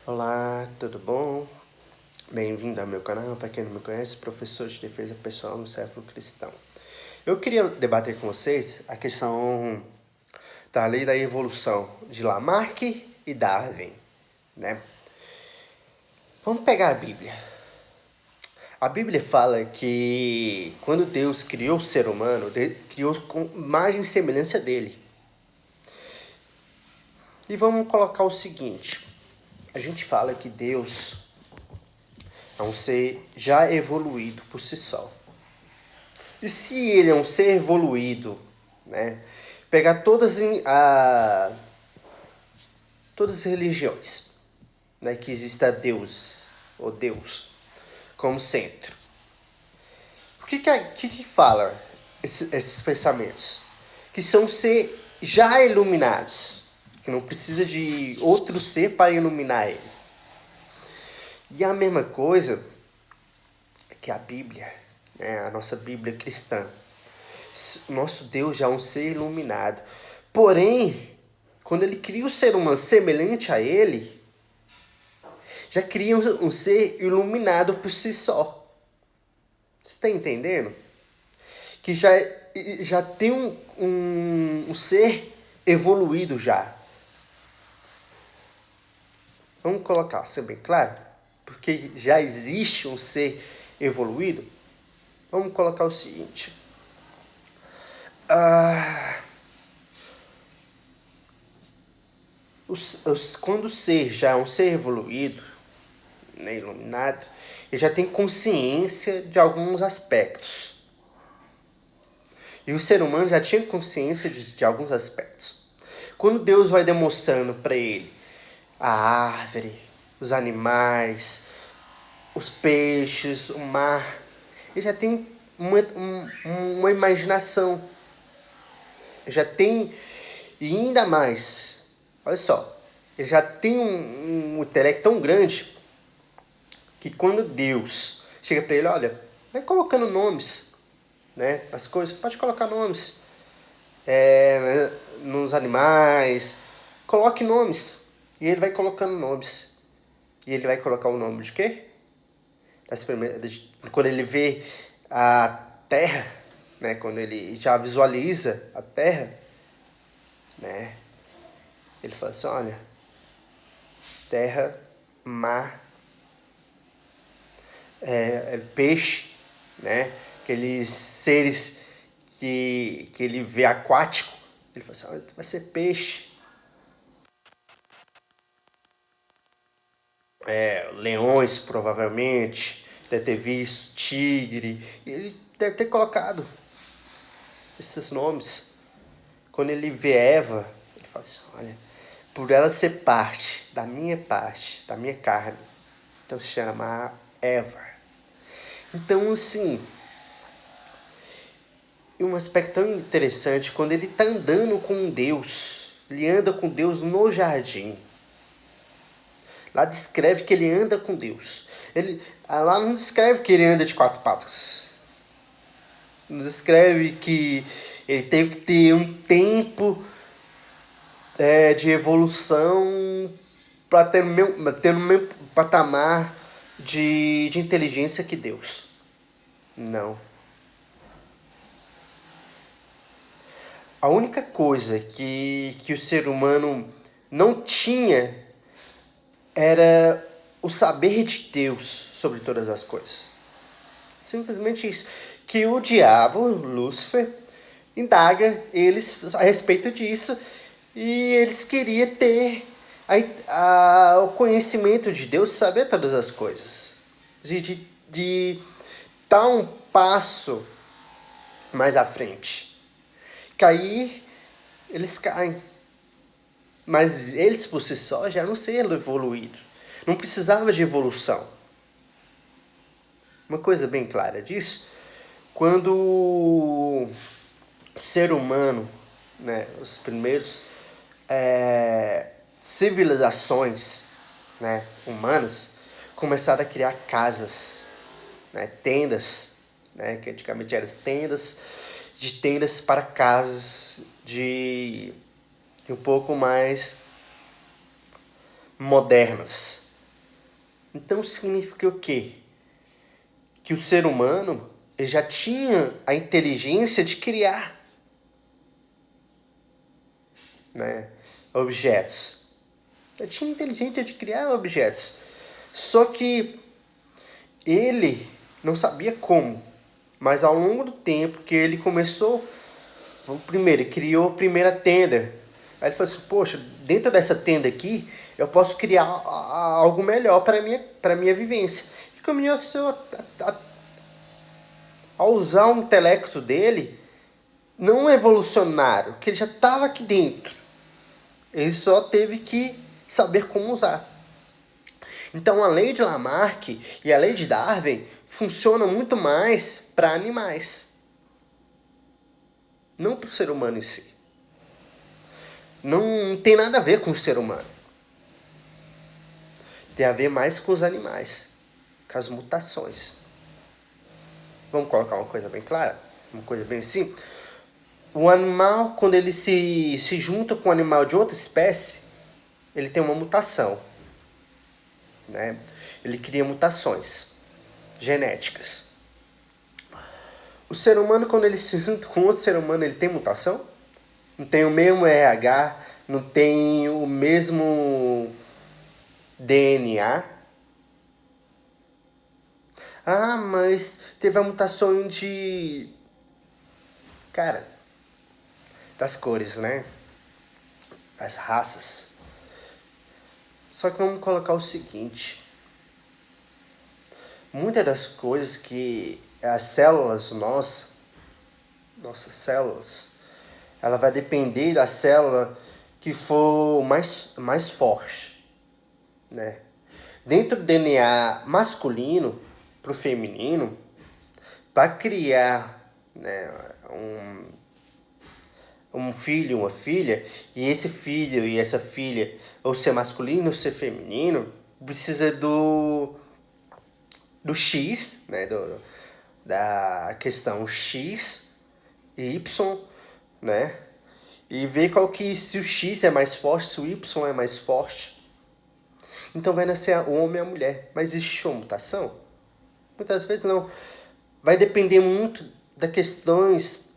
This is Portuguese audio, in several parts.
Olá, tudo bom? Bem-vindo ao meu canal. Para quem não me conhece, professor de defesa pessoal no século cristão. Eu queria debater com vocês a questão da lei da evolução de Lamarck e Darwin, né? Vamos pegar a Bíblia. A Bíblia fala que quando Deus criou o ser humano, criou com imagem e semelhança dele. E vamos colocar o seguinte: a gente fala que Deus é um ser já evoluído por si só. E se ele é um ser evoluído, né? Pegar todas as religiões, né? Que exista Deus, ou Deus, como centro. O que fala esses pensamentos? Que são ser já iluminados. Que não precisa de outro ser para iluminar ele. E a mesma coisa que a Bíblia, né? A nossa Bíblia cristã. Nosso Deus já é um ser iluminado. Porém, quando ele cria o ser humano semelhante a ele, já cria um ser iluminado por si só. Você está entendendo? Que já tem um ser evoluído já. Vamos colocar, ser bem claro? Porque já existe um ser evoluído. Vamos colocar o seguinte. Quando o ser já é um ser evoluído, né, iluminado, ele já tem consciência de alguns aspectos. E o ser humano já tinha consciência de alguns aspectos. Quando Deus vai demonstrando para ele a árvore, os animais, os peixes, o mar, ele já tem uma imaginação. Já tem, e ainda mais, olha só, ele já tem um intelecto tão grande que quando Deus chega para ele, olha, vai colocando nomes, né? As coisas, pode colocar nomes nos animais, coloque nomes. E ele vai colocando nomes. E ele vai colocar o nome de quê? Quando ele vê a terra, né? Quando ele já visualiza a terra, né? Ele fala assim, olha, terra, mar, peixe, né? Aqueles seres que ele vê aquático. Ele fala assim, olha, vai ser peixe. Leões, provavelmente. Deve ter visto tigre. Ele deve ter colocado esses nomes. Quando ele vê Eva, ele fala assim, olha, por ela ser parte, da minha carne, então se chama Eva. Então, assim, um aspecto tão interessante, quando ele está andando com Deus, ele anda com Deus no jardim. Lá descreve que ele anda com Deus. Lá não descreve que ele anda de quatro patas. Não descreve que ele teve que ter um tempo de evolução para ter o mesmo patamar de inteligência que Deus. Não. A única coisa que o ser humano não tinha era o saber de Deus sobre todas as coisas. Simplesmente isso. Que o diabo, Lúcifer, indaga eles a respeito disso e eles queriam ter o conhecimento de Deus, saber todas as coisas. De dar um passo mais à frente. Cair, eles caem. Mas eles por si só já eram ser evoluídos. Não precisava de evolução. Uma coisa bem clara disso, quando o ser humano, né, os primeiros civilizações, né, humanas, começaram a criar casas, né, tendas, né, que antigamente eram tendas para casas de um pouco mais modernas. Então significa o quê? Que o ser humano ele já tinha a inteligência de criar, né, objetos. Já tinha inteligência de criar objetos. Só que ele não sabia como. Mas ao longo do tempo que ele começou, primeiro, ele criou a primeira tenda. Aí ele falou assim, poxa, dentro dessa tenda aqui, eu posso criar algo melhor para minha vivência. E começou a usar o intelecto dele, não evolucionário, que ele já estava aqui dentro. Ele só teve que saber como usar. Então a lei de Lamarck e a lei de Darwin funcionam muito mais para animais, não para o ser humano em si. Não tem nada a ver com o ser humano. Tem a ver mais com os animais, com as mutações. Vamos colocar uma coisa bem clara? Uma coisa bem simples? O animal, quando ele se junta com um animal de outra espécie, ele tem uma mutação, né? Ele cria mutações genéticas. O ser humano, quando ele se junta com outro ser humano, ele tem mutação? Não tem o mesmo RH, não tem o mesmo DNA. Ah, mas teve a mutação de... Cara, das cores, né? Das raças. Só que vamos colocar o seguinte. Muitas das coisas que as células nossas células, ela vai depender da célula que for mais forte, né? Dentro do DNA masculino para o feminino, para criar, né, um filho, uma filha, e esse filho e essa filha, ou ser masculino ou ser feminino, precisa do X, né, da questão X e Y, né? E ver qual que, se o X é mais forte, se o Y é mais forte. Então vai nascer o homem e a mulher. Mas existe uma mutação? Muitas vezes não. Vai depender muito das questões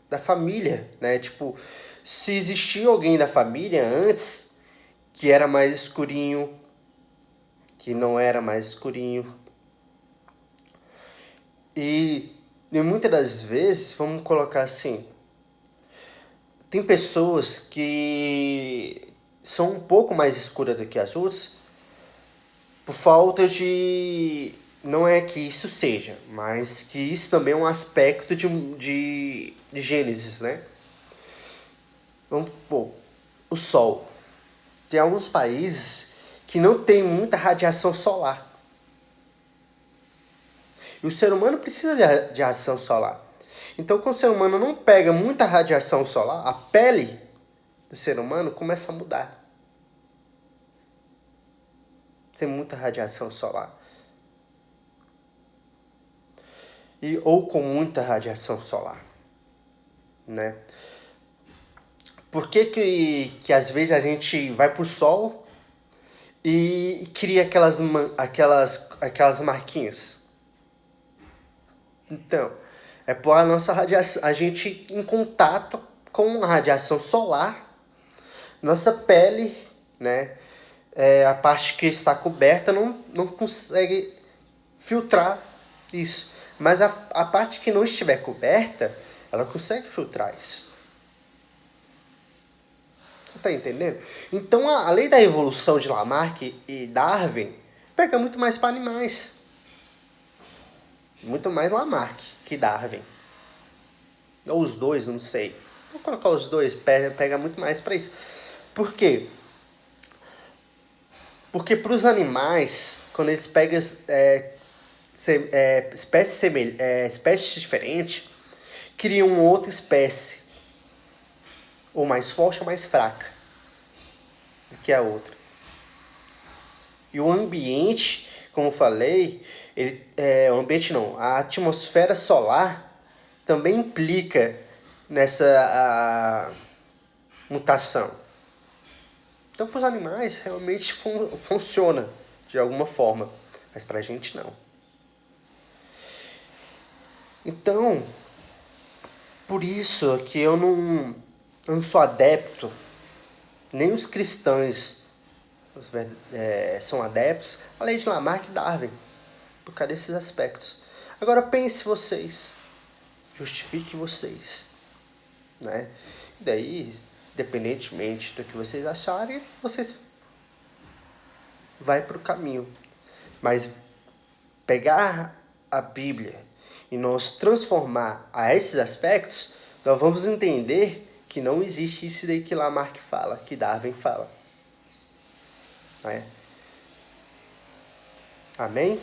da família, né? Tipo, se existia alguém da família antes que era mais escurinho, que não era mais escurinho. E muitas das vezes, vamos colocar assim, tem pessoas que são um pouco mais escuras do que as outras por falta de... Não é que isso seja, mas que isso também é um aspecto de Gênesis, né? Vamos supor, o Sol. Tem alguns países que não tem muita radiação solar. E o ser humano precisa de radiação solar. Então, quando o ser humano não pega muita radiação solar, a pele do ser humano começa a mudar. Tem muita radiação solar. Ou com muita radiação solar, né? Por que às vezes a gente vai pro sol e cria aquelas marquinhas? Então, é por a nossa radiação, a gente em contato com a radiação solar, nossa pele, né, a parte que está coberta não consegue filtrar isso. Mas a parte que não estiver coberta, ela consegue filtrar isso. Você está entendendo? Então a lei da evolução de Lamarck e Darwin pega muito mais para animais. Muito mais Lamarck que Darwin. Ou os dois, não sei. Vou colocar os dois, pega muito mais para isso. Por quê? Porque para os animais, quando eles pegam espécies diferentes, criam uma outra espécie. Ou mais forte ou mais fraca do que a outra. E o ambiente, como eu falei, o ambiente não, a atmosfera solar também implica nessa mutação. Então, para os animais, realmente funciona de alguma forma, mas para a gente não. Então, por isso que eu não sou adepto, nem os cristãos são adeptos à lei de Lamarck e Darwin, por causa desses aspectos. Agora pense vocês, justifique vocês, né? E daí, independentemente do que vocês acharem, vocês vai para o caminho. Mas pegar a Bíblia e nos transformar a esses aspectos, nós vamos entender que não existe isso daí que Lamarck fala, que Darwin fala. Né? Amém?